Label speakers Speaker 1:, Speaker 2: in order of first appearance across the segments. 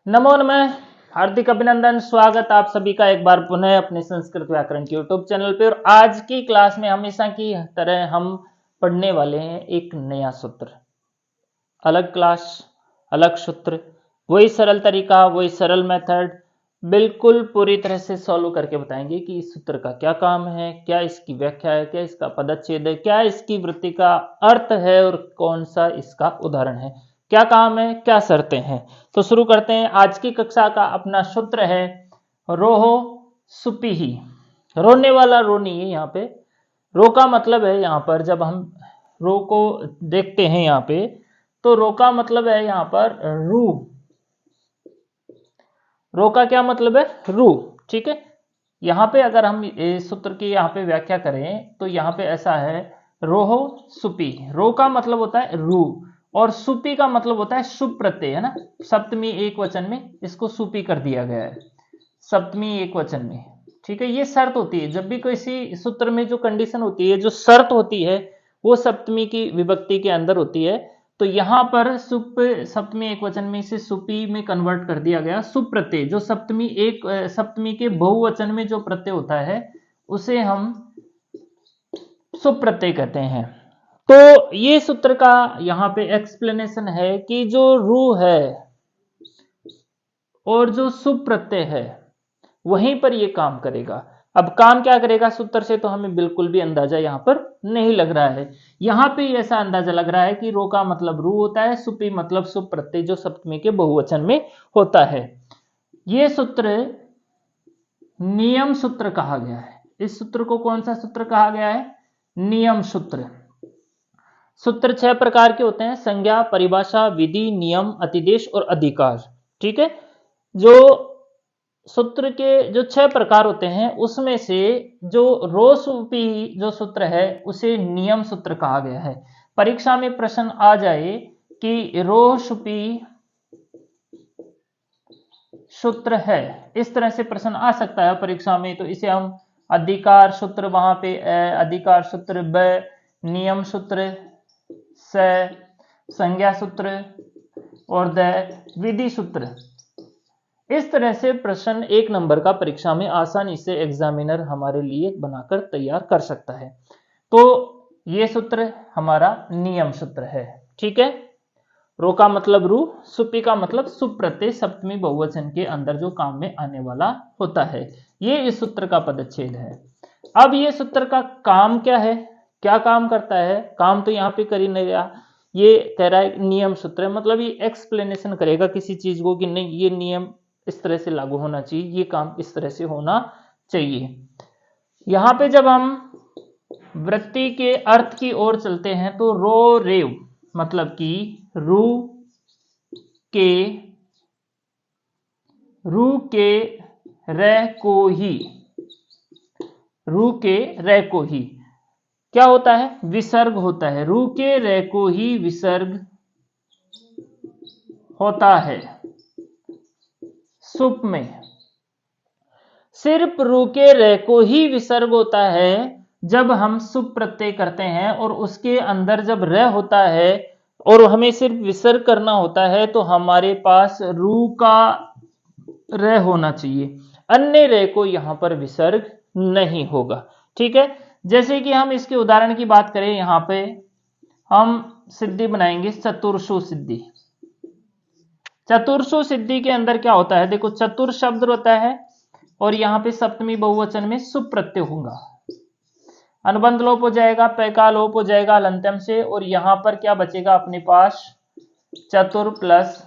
Speaker 1: नमो नमः। हार्दिक अभिनंदन, स्वागत आप सभी का एक बार पुनः अपने संस्कृत व्याकरण के यूट्यूब चैनल पे। और आज की क्लास में हमेशा की तरह हम पढ़ने वाले हैं एक नया सूत्र। अलग क्लास, अलग सूत्र, वही सरल तरीका, वही सरल मेथड, बिल्कुल पूरी तरह से सॉल्व करके बताएंगे कि इस सूत्र का क्या काम है, क्या इसकी व्याख्या है, क्या इसका पदच्छेद है, क्या इसकी वृत्ति का अर्थ है और कौन सा इसका उदाहरण है, क्या काम है, क्या शर्तें हैं। तो शुरू करते हैं। आज की कक्षा का अपना सूत्र है रोहो सुपीही। रोने वाला रो नहीं है यहाँ पे। रो का मतलब है यहाँ पर, जब हम रो को देखते हैं यहाँ पे, तो रो का मतलब है यहाँ पर रू। रो का क्या मतलब है? रू। ठीक है। यहाँ पे अगर हम इस सूत्र की यहाँ पे व्याख्या करें तो यहाँ पे ऐसा है, रोहो सुपी। रो का मतलब होता है रू और सुपी का मतलब होता है सुप प्रत्यय, है ना। सप्तमी एक वचन में इसको सुपी कर दिया गया है, सप्तमी एक वचन में। ठीक है। ये शर्त होती है, जब भी किसी सूत्र में जो कंडीशन होती है, जो शर्त होती है, वो सप्तमी की विभक्ति के अंदर होती है। तो यहां पर सुप सप्तमी एक वचन में इसे सुपी में कन्वर्ट कर दिया गया। सुप प्रत्यय जो सप्तमी के बहुवचन में जो प्रत्यय होता है उसे हम सुप प्रत्यय कहते हैं। तो ये सूत्र का यहाँ पे एक्सप्लेनेशन है कि जो रू है और जो सुप प्रत्यय है वहीं पर ये काम करेगा। अब काम क्या करेगा सूत्र से तो हमें बिल्कुल भी अंदाजा यहाँ पर नहीं लग रहा है। यहाँ पे ऐसा अंदाजा लग रहा है कि रो का मतलब रू होता है, सुपी मतलब सुप प्रत्यय जो सप्तमी के बहुवचन में होता है। ये सूत्र नियम सूत्र कहा गया है। इस सूत्र को कौन सा सूत्र कहा गया है? नियम सूत्र। सूत्र 6 प्रकार के होते हैं: संज्ञा, परिभाषा, विधि, नियम, अतिदेश और अधिकार। ठीक है। जो सूत्र के जो 6 प्रकार होते हैं उसमें से जो रोसुपी जो सूत्र है उसे नियम सूत्र कहा गया है। परीक्षा में प्रश्न आ जाए कि रोसुपी सूत्र है, इस तरह से प्रश्न आ सकता है परीक्षा में, तो इसे हम अधिकार सूत्र, वहां पे अधिकार सूत्र ब, नियम सूत्र स, संज्ञा सूत्र और द, विधि सूत्र, इस तरह से प्रश्न 1 नंबर का परीक्षा में आसानी से एग्जामिनर हमारे लिए बनाकर तैयार कर सकता है। तो ये सूत्र हमारा नियम सूत्र है। ठीक है। रो का मतलब रू, सुपी का मतलब सुप प्रत्यय सप्तमी बहुवचन के अंदर जो काम में आने वाला होता है। ये इस सूत्र का पदच्छेद है। अब ये सूत्र का काम क्या है, क्या काम करता है? काम तो यहाँ पे कर ही नहीं रहा, ये कह रहा है नियम सूत्र है, मतलब ये एक्सप्लेनेशन करेगा किसी चीज को कि नहीं ये नियम इस तरह से लागू होना चाहिए, ये काम इस तरह से होना चाहिए। यहां पे जब हम वृत्ति के अर्थ की ओर चलते हैं तो रो रेव मतलब कि रू के रह को ही, रू के रह को ही क्या होता है? विसर्ग होता है। रू के रह को ही विसर्ग होता है सुप में। सिर्फ रू के रह को ही विसर्ग होता है जब हम सुप प्रत्यय करते हैं और उसके अंदर जब रह होता है और हमें सिर्फ विसर्ग करना होता है तो हमारे पास रू का रह होना चाहिए, अन्य रह को यहां पर विसर्ग नहीं होगा। ठीक है। जैसे कि हम इसके उदाहरण की बात करें, यहां पे हम सिद्धि बनाएंगे चतुर्षु सिद्धि। चतुर्षु सिद्धि के अंदर क्या होता है? देखो, चतुर शब्द होता है और यहाँ पे सप्तमी बहुवचन में सुप प्रत्यय होगा, अनुबंध लोप हो जाएगा, पैका लोप हो जाएगा अलंत्यम से, और यहां पर क्या बचेगा अपने पास? चतुर प्लस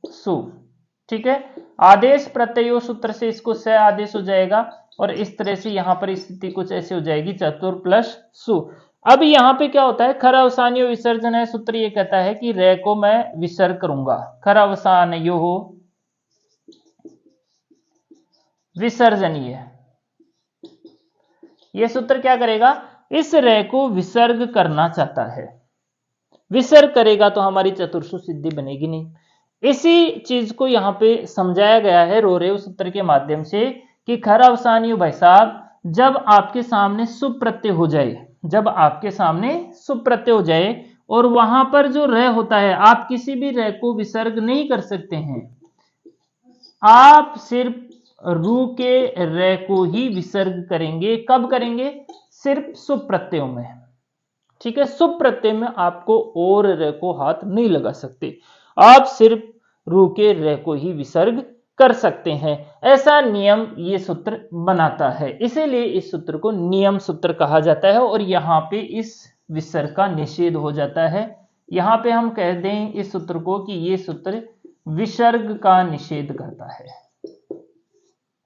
Speaker 1: सु। ठीक है। आदेश प्रत्ययो सूत्र से इसको स आदेश हो जाएगा और इस तरह से यहां पर स्थिति कुछ ऐसी हो जाएगी, चतुर प्लस सु। अब यहां पे क्या होता है? खर अवसानियो विसर्जन है। सूत्र ये कहता है कि रे को मैं विसर्ग करूंगा, खर अवसानयो हो विसर्जनीय। यह सूत्र क्या करेगा? इस रे को विसर्ग करना चाहता है। विसर्ग करेगा तो हमारी चतुर्षु सिद्धि बनेगी नहीं। इसी चीज को यहां पे समझाया गया है रोरेव सूत्र के माध्यम से कि खर अवसानियो भाई साहब, जब आपके सामने सुप प्रत्यय हो जाए, जब आपके सामने सुप प्रत्यय हो जाए और वहां पर जो रह होता है, आप किसी भी रह को विसर्ग नहीं कर सकते हैं। आप सिर्फ रू के रे को ही विसर्ग करेंगे। कब करेंगे? सिर्फ शुभ प्रत्ययों में। ठीक है, शुभ प्रत्यय में आपको और रे को हाथ नहीं लगा सकते, आप सिर्फ रू के रे को ही विसर्ग कर सकते हैं। ऐसा नियम ये सूत्र बनाता है, इसीलिए इस सूत्र को नियम सूत्र कहा जाता है। और यहाँ पे इस विसर्ग का निषेध हो जाता है। यहाँ पे हम कह दें इस सूत्र को कि ये सूत्र विसर्ग का निषेध करता है।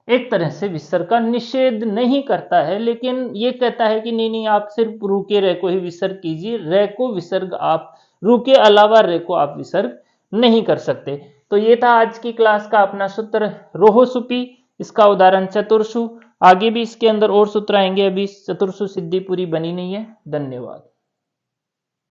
Speaker 1: एक तरह से विसर्ग का निषेध नहीं करता है, लेकिन ये कहता है कि नहीं नहीं, आप सिर्फ रू के रे को ही विसर्ग कीजिए, रे को विसर्ग आप रू के अलावा रे को आप विसर्ग नहीं कर सकते। तो ये था आज की क्लास का अपना सूत्र रोहो सुपी, इसका उदाहरण चतुर्षु। आगे भी इसके अंदर और सूत्र आएंगे, अभी चतुर्षु सिद्धि पूरी बनी नहीं है। धन्यवाद।